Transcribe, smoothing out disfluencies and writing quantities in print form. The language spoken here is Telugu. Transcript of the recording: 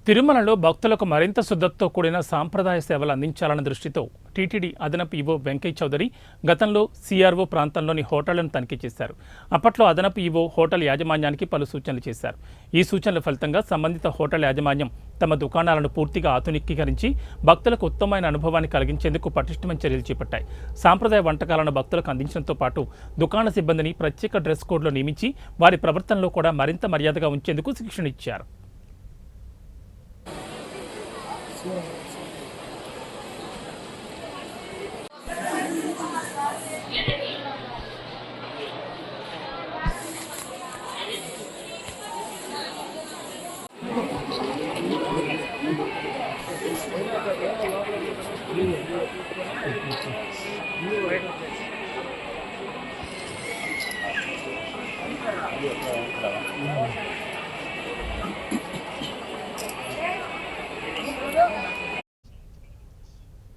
తిరుమలలో భక్తులకు మరింత శుద్ధతతో కూడిన సాంప్రదాయ సేవలు అందించాలన్న దృష్టితో టీటీడీ అదనపు ఈవో వెంకయ్య చౌదరి గతంలో సిఆర్ఓ ప్రాంతంలోని హోటళ్లను తనిఖీ చేశారు. అప్పట్లో అదనపు ఈవో హోటల్ యాజమాన్యానికి పలు సూచనలు చేశారు. ఈ సూచనల ఫలితంగా సంబంధిత హోటల్ యాజమాన్యం తమ దుకాణాలను పూర్తిగా ఆధునికీకరించి భక్తులకు ఉత్తమమైన అనుభవాన్ని కలిగించేందుకు పటిష్టమైన చర్యలు చేపట్టాయి. సాంప్రదాయ వంటకాలను భక్తులకు అందించడంతో పాటు దుకాణ సిబ్బందిని ప్రత్యేక డ్రెస్ కోడ్లో నియమించి వారి ప్రవర్తనలో కూడా మరింత మర్యాదగా ఉంచేందుకు శిక్షణ ఇచ్చారు. Sure.